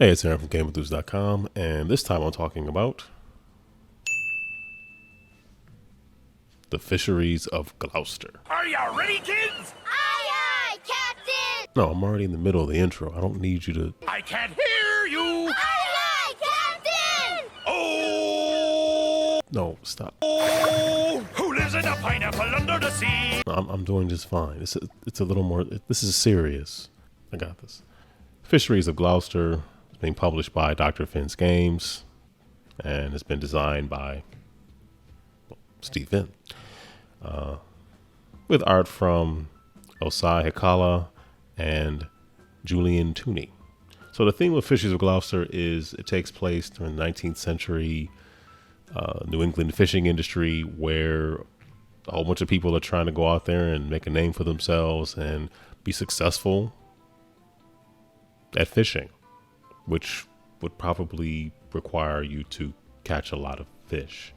Hey, it's Aaron from GameEnthus.com, and this time I'm talking about the Fisheries of Gloucester. Are you ready, kids? Aye, aye, Captain! No, I'm already in the middle of the intro. I don't need you to... I can't hear you. Aye, aye, Captain! Oh, No, stop. who lives in a pineapple under the sea? No, I'm doing just fine. It's a little more... This is serious. I got this. Fisheries of Gloucester is being published by Dr. Finn's Games, and it's been designed by Steve Finn. With art from Ossi, Hiekkala, and Julián, Tunni. So the theme of Fisheries of Gloucester is it takes place during the 19th century New England fishing industry, where a whole bunch of people are trying to go out there and make a name for themselves and be successful at fishing, which would probably require you to catch a lot of fish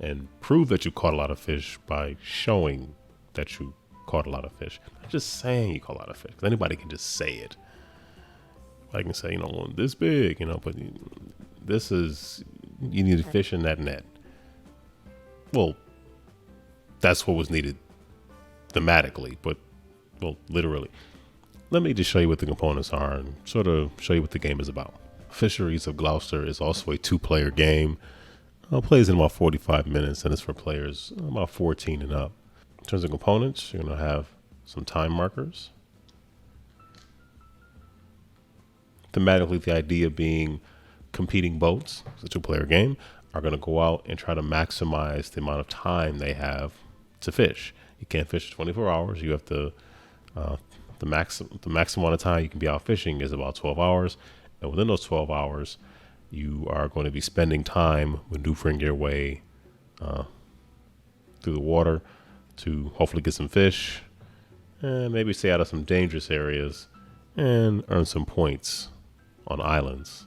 and prove that you caught a lot of fish by showing that you caught a lot of fish. Not just saying you caught a lot of fish, because anybody can just say it. I can say, well, this big, but this is, you need to fish in that net. Well, that's what was needed thematically, but, literally. Let me just show you what the components are and sort of show you what the game is about. Fisheries of Gloucester is also a 2-player game. Plays in about 45 minutes, and it's for players about 14 and up. In terms of components, you're going to have some time markers. Thematically, the idea being competing boats, it's a 2-player game, are going to go out and try to maximize the amount of time they have to fish. You can't fish 24 hours. You have to, the maximum amount of time you can be out fishing is about 12 hours. And within those 12 hours, you are going to be spending time maneuvering your way through the water to hopefully get some fish and maybe stay out of some dangerous areas and earn some points on islands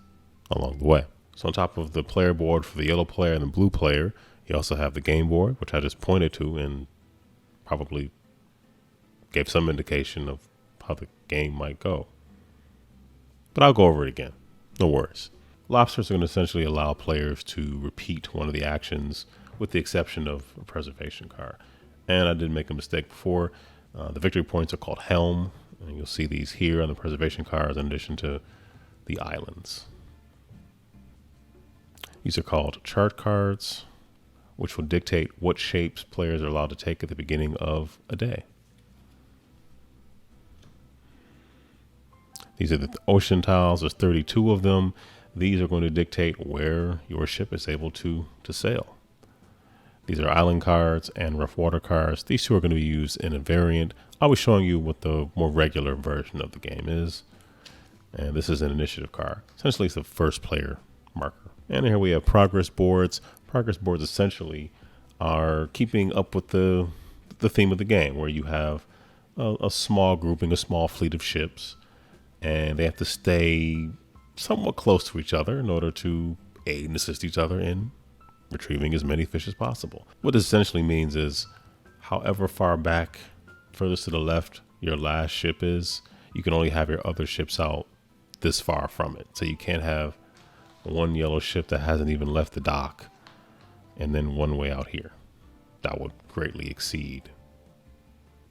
along the way. So on top of the player board for the yellow player and the blue player, you also have the game board, which I just pointed to and probably gave some indication of how the game might go. But I'll go over it again. No worries. Lobsters are going to essentially allow players to repeat one of the actions with the exception of a preservation card. And I did make a mistake before. The victory points are called helm, and you'll see these here on the preservation cards in addition to the islands. These are called chart cards, which will dictate what shapes players are allowed to take at the beginning of a day. These are the ocean tiles. There's 32 of them. These are going to dictate where your ship is able to sail. These are island cards and rough water cards. These two are going to be used in a variant. I'll be showing you what the more regular version of the game is. And this is an initiative card. Essentially, it's the first player marker. And here we have progress boards. Progress boards essentially are keeping up with the theme of the game, where you have a small grouping, a small fleet of ships, and they have to stay somewhat close to each other in order to aid and assist each other in retrieving as many fish as possible. What this essentially means is however far back, furthest to the left, your last ship is, you can only have your other ships out this far from it. So you can't have one yellow ship that hasn't even left the dock and then one way out here. That would greatly exceed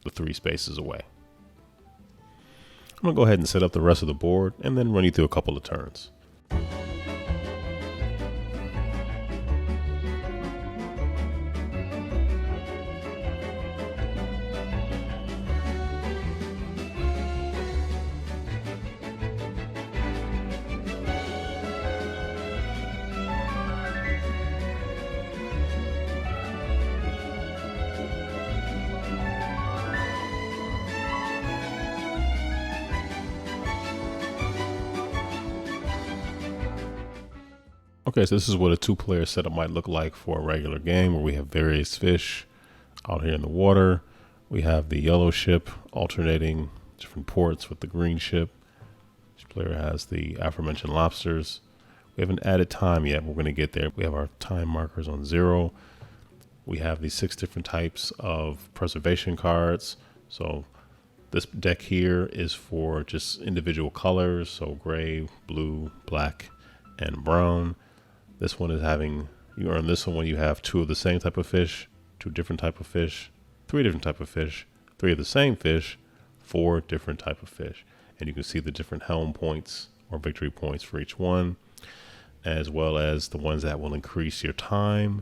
the 3 spaces away. I'm going to go ahead and set up the rest of the board and then run you through a couple of turns. Okay, so this is what a 2-player setup might look like for a regular game, where we have various fish out here in the water. We have the yellow ship alternating different ports with the green ship. Each player has the aforementioned lobsters. We haven't added time yet. We're going to get there. We have our time markers on 0. We have these 6 different types of preservation cards. So This deck here is for just individual colors, so gray, blue, black, and brown. This one is you earn this one when you have 2 of the same type of fish, 2 different type of fish, 3 different type of fish, 3 of the same fish, 4 different type of fish. And you can see the different helm points or victory points for each one, as well as the ones that will increase your time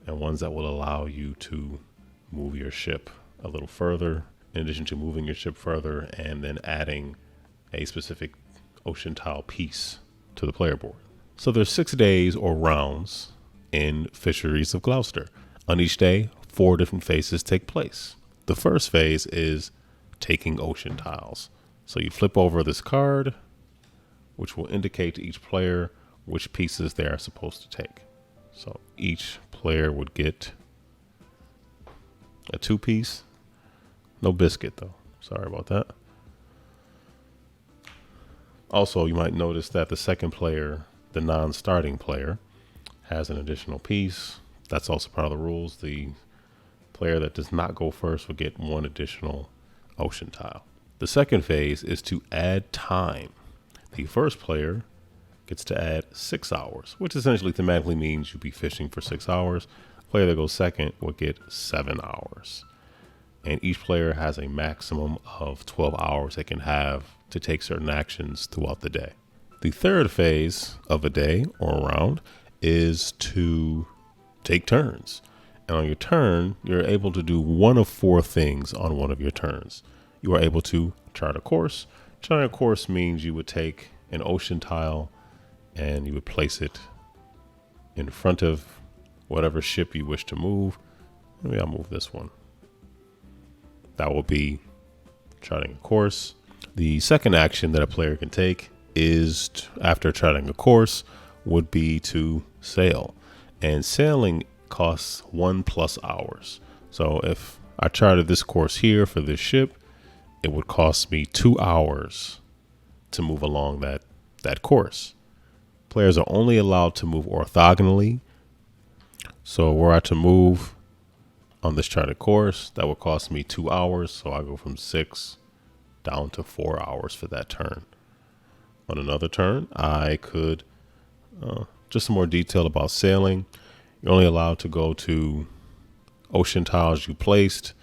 and ones that will allow you to move your ship a little further, in addition to moving your ship further and then adding a specific ocean tile piece to the player board. So there's 6 days or rounds in Fisheries of Gloucester. On each day, 4 different phases take place. The first phase is taking ocean tiles. So you flip over this card, which will indicate to each player which pieces they are supposed to take. So each player would get a 2-piece. No biscuit though. Sorry about that. Also, you might notice that the second player, the non-starting player, has an additional piece. That's also part of the rules. The player that does not go first will get 1 additional ocean tile. The second phase is to add time. The first player gets to add 6 hours, which essentially thematically means you'll be fishing for 6 hours. The player that goes second will get 7 hours. And each player has a maximum of 12 hours they can have to take certain actions throughout the day. The third phase of a day or a round is to take turns. And on your turn, you're able to do one of 4 things on one of your turns. You are able to chart a course. Charting a course means you would take an ocean tile and you would place it in front of whatever ship you wish to move. Maybe I'll move this one. That will be charting a course. The second action that a player can take is, after charting a course, would be to sail. And sailing costs 1+ hours. So if I charted this course here for this ship, it would cost me 2 hours to move along that course. Players are only allowed to move orthogonally. So were I to move on this charted course, that would cost me 2 hours. So I go from 6 down to 4 hours for that turn. On another turn, I could, just some more detail about sailing. You're only allowed to go to ocean tiles you placed,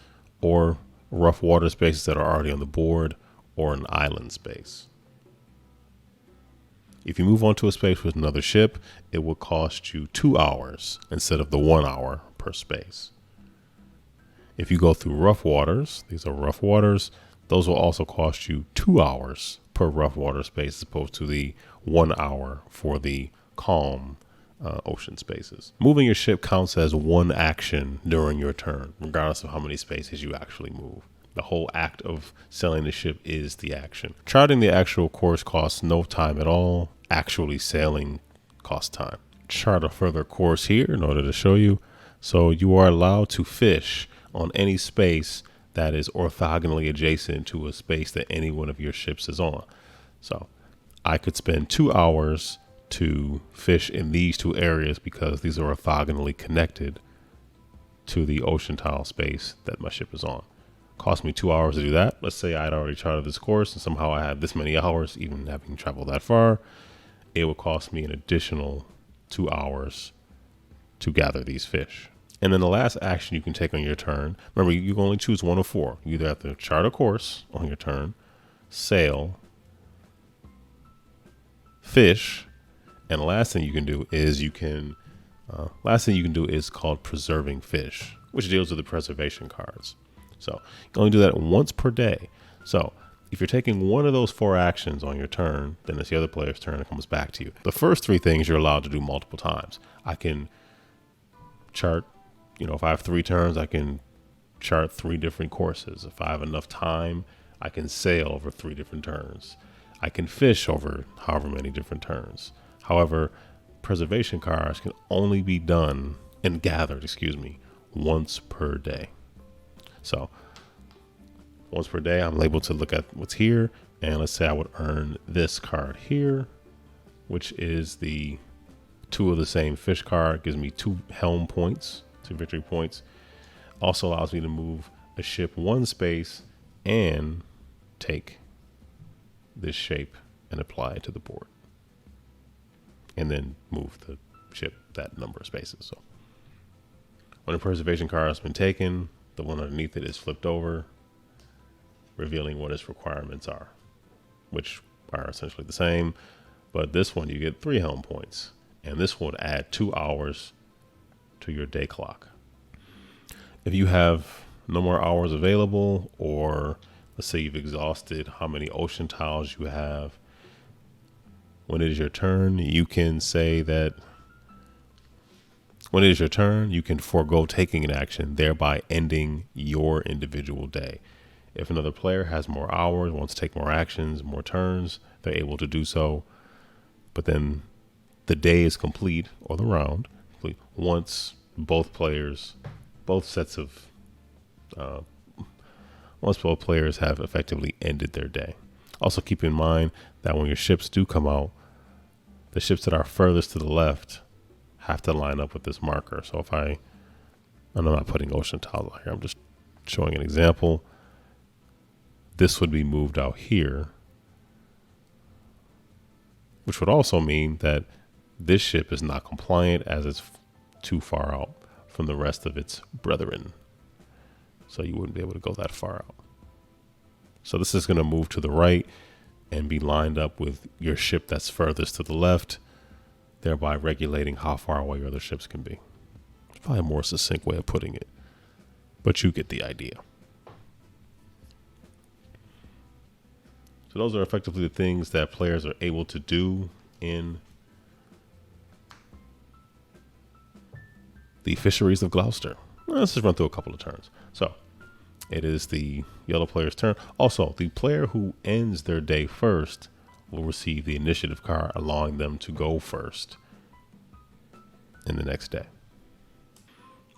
or rough water spaces that are already on the board, or an island space. If you move onto a space with another ship, it will cost you 2 hours instead of the 1 hour per space. If you go through rough waters, these are rough waters, those will also cost you 2 hours per rough water space as opposed to the 1 hour for the calm ocean spaces. Moving your ship counts as 1 action during your turn, regardless of how many spaces you actually move. The whole act of sailing the ship is the action. Charting the actual course costs no time at all. Actually sailing costs time. Chart a further course here in order to show you. So you are allowed to fish on any space that is orthogonally adjacent to a space that any one of your ships is on. So I could spend 2 hours to fish in these 2 areas because these are orthogonally connected to the ocean tile space that my ship is on. Cost me 2 hours to do that. Let's say I had already charted this course and somehow I had this many hours, even having traveled that far. It would cost me an additional 2 hours to gather these fish. And then the last action you can take on your turn, remember, you can only choose 1 of 4. You either have to chart a course on your turn, sail, fish, and the last thing you can do is called preserving fish, which deals with the preservation cards. So you can only do that once per day. So if you're taking one of those 4 actions on your turn, then it's the other player's turn and it comes back to you. The first 3 things you're allowed to do multiple times. I can chart, if I have 3 turns, I can chart 3 different courses. If I have enough time, I can sail over 3 different turns. I can fish over however many different turns. However, preservation cards can only be done and gathered, once per day. So once per day, I'm able to look at what's here. And let's say I would earn this card here, which is the 2 of the same fish card. Gives me 2 helm points, 2 victory points. Also allows me to move a ship 1 space and take this shape and apply it to the board, and then move the ship that number of spaces. So when a preservation card has been taken, the one underneath it is flipped over, revealing what its requirements are, which are essentially the same. But this one, you get 3 helm points, and this one would add 2 hours to your day clock. If you have no more hours available, or let's say you've exhausted how many ocean tiles you have, when it is your turn, you can say that when it is your turn, you can forego taking an action, thereby ending your individual day. If another player has more hours, wants to take more actions, more turns, they're able to do so. But then the day is complete, or the round, once both players have effectively ended their day. Also keep in mind that when your ships do come out, the ships that are furthest to the left have to line up with this marker. So if I'm not putting ocean tiles out here, I'm just showing an example. This would be moved out here, which would also mean that this ship is not compliant as it's too far out from the rest of its brethren. So you wouldn't be able to go that far out. So this is going to move to the right and be lined up with your ship that's furthest to the left, thereby regulating how far away your other ships can be. It's probably a more succinct way of putting it, but you get the idea. So those are effectively the things that players are able to do in the Fisheries of Gloucester. Let's just run through a couple of turns. So it is the yellow player's turn. Also, the player who ends their day first will receive the initiative card, allowing them to go first in the next day.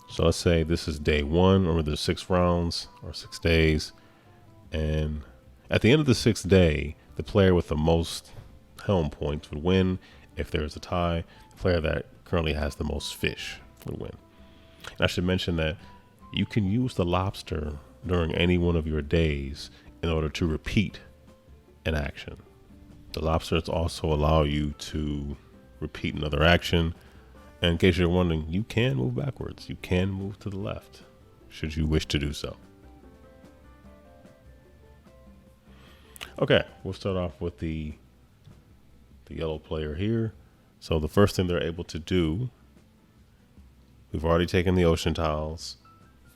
So let's say this is day 1, or there's 6 rounds or 6 days. And at the end of the 6th day, the player with the most helm points would win. If there's a tie, the player that currently has the most fish would win. And I should mention that you can use the lobster during any one of your days in order to repeat an action. The lobsters also allow you to repeat another action. And in case you're wondering, you can move backwards. You can move to the left, should you wish to do so. Okay, we'll start off with the yellow player here. So the first thing they're able to do, we've already taken the ocean tiles.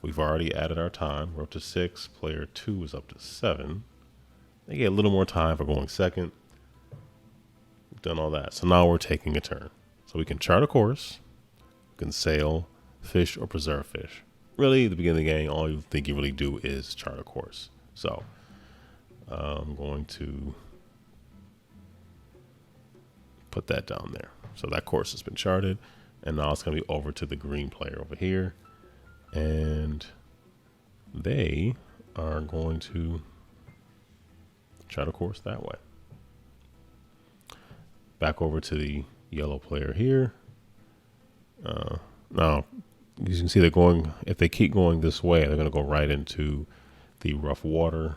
We've already added our time. We're up to 6. Player 2 is up to 7. They get a little more time for going second. We've done all that. So now we're taking a turn. So we can chart a course. We can sail, fish, or preserve fish. Really, at the beginning of the game, all you think you really do is chart a course. So I'm going to put that down there. So that course has been charted. And now it's going to be over to the green player over here. And they are going to chart a course that way. Back over to the yellow player here. Now, you can see they're going, if they keep going this way, they're going to go right into the rough water,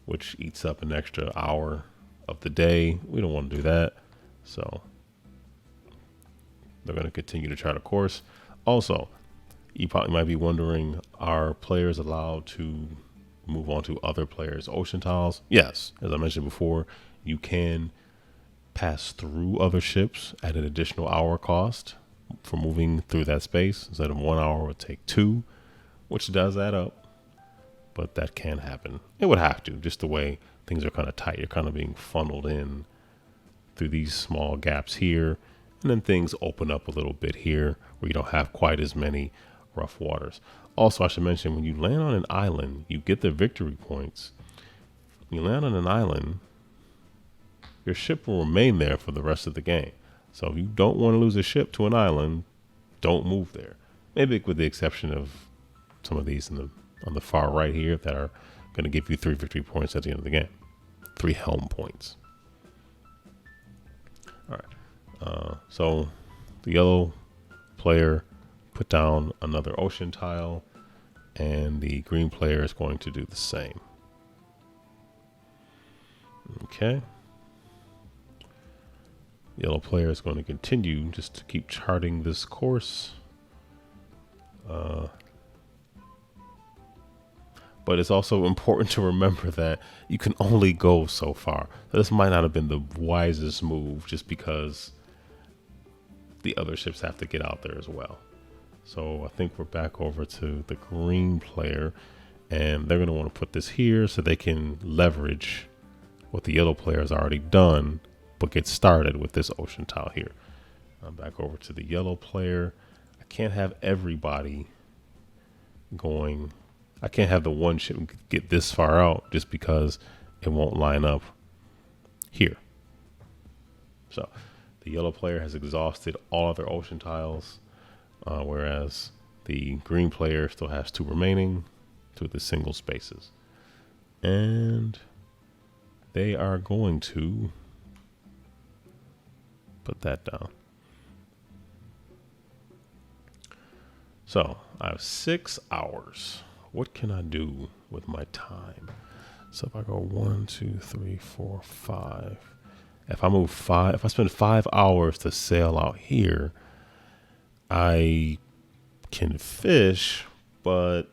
which eats up an extra hour of the day. We don't want to do that. So they're going to continue to chart a course. Also, you probably might be wondering, are players allowed to move on to other players' ocean tiles? Yes. As I mentioned before, you can pass through other ships at an additional hour cost for moving through that space. Instead of 1 hour, it would take 2, which does add up, but that can happen. It would have to, just the way things are kind of tight. You're kind of being funneled in through these small gaps here, and then things open up a little bit here where you don't have quite as many rough waters. Also, I should mention, when you land on an island, you get the victory points. When you land on an island, your ship will remain there for the rest of the game. So if you don't want to lose a ship to an island, don't move there. Maybe with the exception of some of these on the far right here that are going to give you 3 victory points at the end of the game. 3 helm points. All right. So the yellow player put down another ocean tile, and the green player is going to do the same. Okay. Yellow player is going to continue just to keep charting this course. But it's also important to remember that you can only go so far. This might not have been the wisest move just because the other ships have to get out there as well. So I think we're back over to the green player, and they're going to want to put this here so they can leverage what the yellow player has already done, but get started with this ocean tile here. I'm back over to the yellow player. I can't have everybody going. I can't have the one ship get this far out just because it won't line up here. So the yellow player has exhausted all of their ocean tiles, whereas the green player still has 2 remaining, 2 of the single spaces. And they are going to put that down. So I have 6 hours. What can I do with my time? So if I go 1, 2, 3, 4, 5. If I spend 5 hours to sail out here, I can fish, but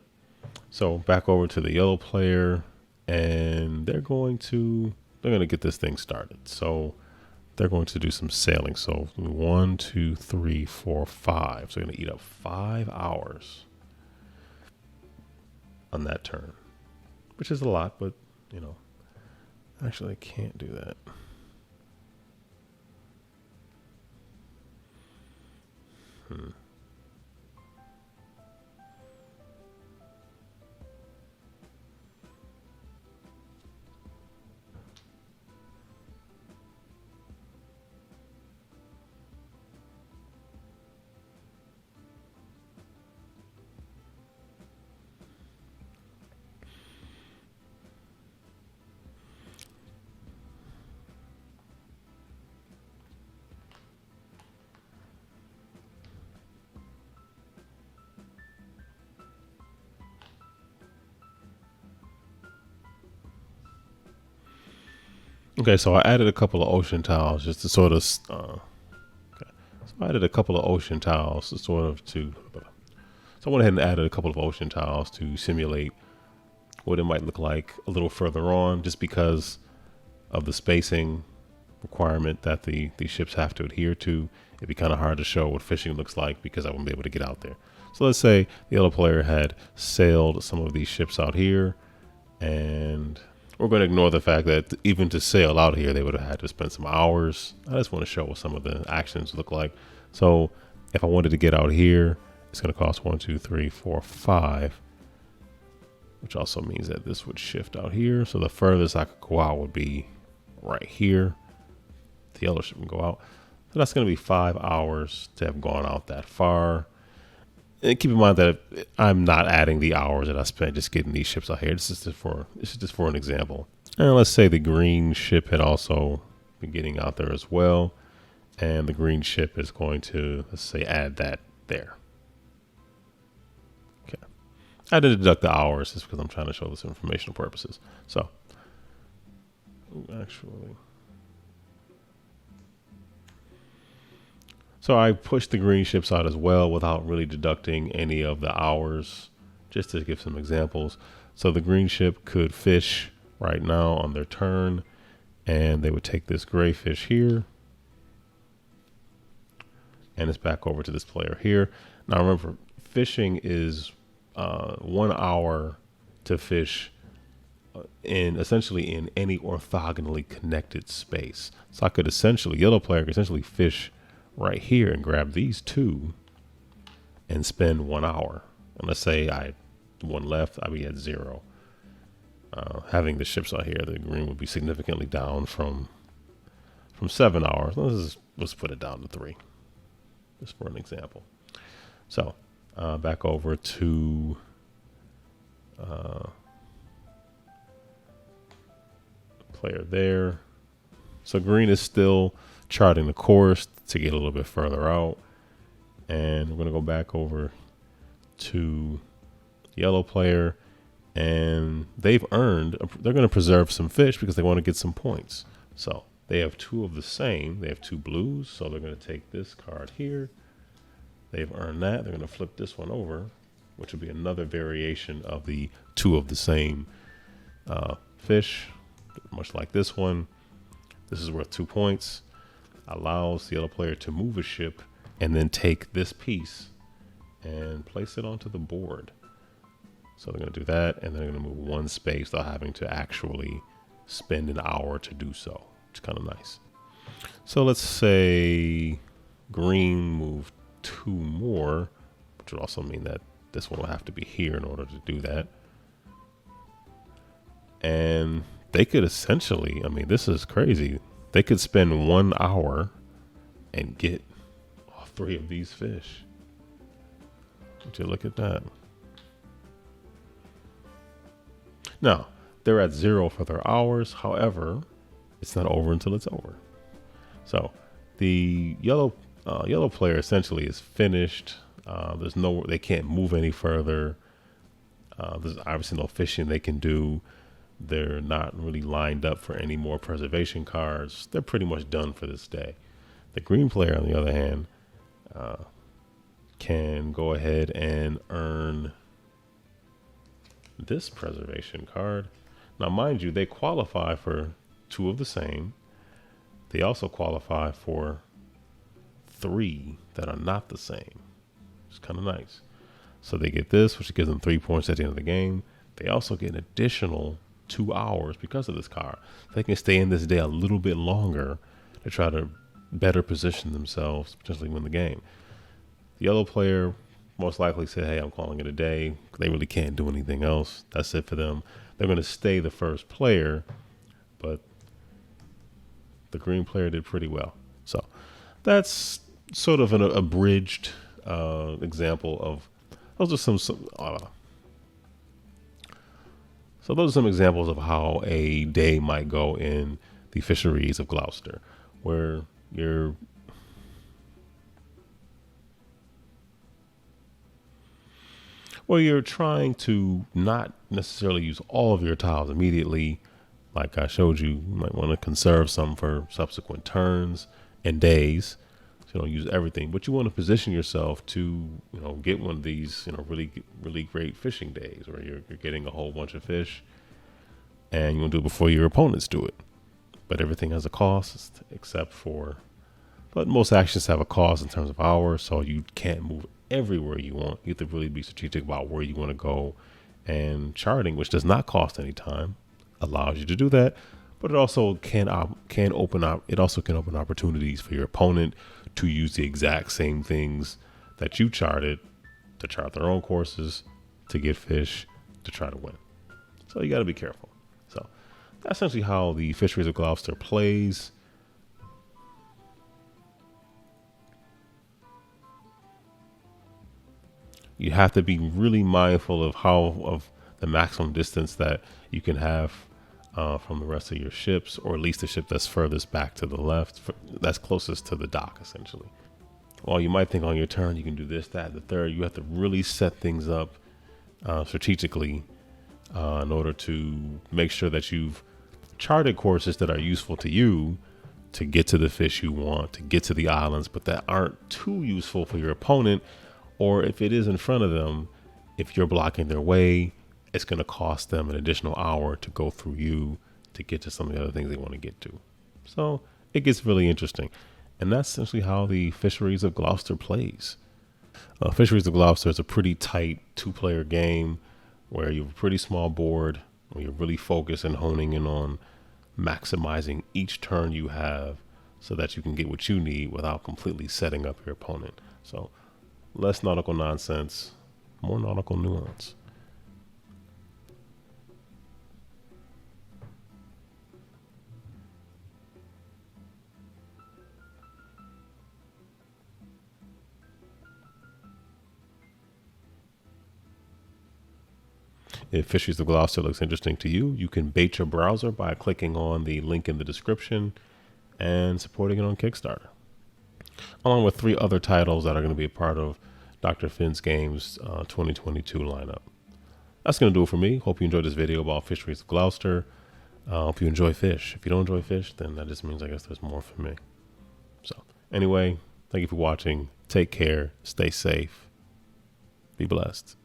so back over to the yellow player, and they're going to get this thing started. So they're going to do some sailing. So 1, 2, 3, 4, 5. So they're going to eat up 5 hours on that turn, which is a lot, but you know, actually I can't do that. Okay, so I added a couple of ocean tiles just to sort of. Okay, so I added a couple of ocean tiles to sort of to. So I went ahead and added a couple of ocean tiles to simulate what it might look like a little further on, just because of the spacing requirement that the ships have to adhere to. It'd be kind of hard to show what fishing looks like because I wouldn't be able to get out there. So let's say the yellow player had sailed some of these ships out here, and we're going to ignore the fact that even to sail out here, they would have had to spend some hours. I just want to show what some of the actions look like. So if I wanted to get out here, it's going to cost 1, 2, 3, 4, 5, which also means that this would shift out here. So the furthest I could go out would be right here. The yellow ship can go out. So that's going to be 5 hours to have gone out that far. And keep in mind that I'm not adding the hours that I spent just getting these ships out here. This is just for an example. And let's say the green ship had also been getting out there as well. And the green ship is going to, let's say, add that there. Okay. I didn't deduct the hours just because I'm trying to show this for informational purposes. So, actually. So I pushed the green ships out as well without really deducting any of the hours, just to give some examples. So the green ship could fish right now on their turn, and they would take this gray fish here, and it's back over to this player here. Now remember, fishing is 1 hour to fish essentially in any orthogonally connected space. So I could yellow player could essentially fish right here and grab these 2 and spend 1 hour. And let's say I had 1 left, I'd be at 0. Having the ships out here, the green would be significantly down from 7 hours. Let's put it down to 3, just for an example. So back over to player there. So green is still charting the course to get a little bit further out, and we're going to go back over to yellow player, and they're going to preserve some fish because they want to get some points. So they have two of the same. They have two blues, so they're going to take this card here. They've earned that. They're going to flip this one over, which will be another variation of the two of the same fish, much like this one. This is worth 2 points. Allows the other player to move a ship and then take this piece and place it onto the board. So they're going to do that, and they're going to move one space without having to actually spend an hour to do so. It's kind of nice. So let's say green moved 2 more, which would also mean that this one will have to be here in order to do that. And they could essentially, I mean, this is crazy. They could spend 1 hour and get all 3 of these fish. Would you look at that? Now, they're at 0 for their hours. However, it's not over until it's over. So the yellow player essentially is finished. They can't move any further. There's obviously no fishing they can do. They're not really lined up for any more preservation cards. They're pretty much done for this day. The green player, on the other hand, can go ahead and earn this preservation card. Now, mind you, they qualify for 2 of the same. They also qualify for 3 that are not the same. It's kind of nice. So they get this, which gives them 3 points at the end of the game. They also get an additional 2 hours because of this card. They can stay in this day a little bit longer to try to better position themselves, potentially win the game. The yellow player most likely said, hey, I'm calling it a day. They really can't do anything else. That's it for them. They're going to stay the first player, but the green player did pretty well. So that's sort of an abridged example of those are some so those are some examples of how a day might go in the Fisheries of Gloucester, where you're trying to not necessarily use all of your tiles immediately. Like I showed you might want to conserve some for subsequent turns and days. So you don't use everything, but you want to position yourself to, get one of these, really, really great fishing days where you're getting a whole bunch of fish, and you want to do it before your opponents do it. But everything has a cost, but most actions have a cost in terms of hours, so you can't move everywhere you want. You have to really be strategic about where you want to go, and charting, which does not cost any time, allows you to do that. But it also can open opportunities for your opponent to use the exact same things that you charted to chart their own courses, to get fish, to try to win. So you got to be careful. So that's essentially how the Fisheries of Gloucester plays. You have to be really mindful of the maximum distance that you can have from the rest of your ships, or at least the ship that's furthest back to the left, that's closest to the dock, essentially. While you might think on your turn you can do this, that, the third, you have to really set things up strategically in order to make sure that you've charted courses that are useful to you to get to the fish you want, to get to the islands, but that aren't too useful for your opponent. Or if it is in front of them, if you're blocking their way, it's going to cost them an additional hour to go through you to get to some of the other things they want to get to. So it gets really interesting. And that's essentially how the Fisheries of Gloucester plays. Fisheries of Gloucester is a pretty tight 2-player game where you have a pretty small board, where you're really focused and honing in on maximizing each turn you have so that you can get what you need without completely setting up your opponent. So less nautical nonsense, more nautical nuance. If Fisheries of Gloucester looks interesting to you, you can bait your browser by clicking on the link in the description and supporting it on Kickstarter, along with 3 other titles that are going to be a part of Dr. Finn's Games 2022 lineup. that's going to do it for me. Hope you enjoyed this video about Fisheries of Gloucester. Hope you enjoy fish. If you don't enjoy fish, then that just means I guess there's more for me. So anyway, thank you for watching. Take care. Stay safe. Be blessed.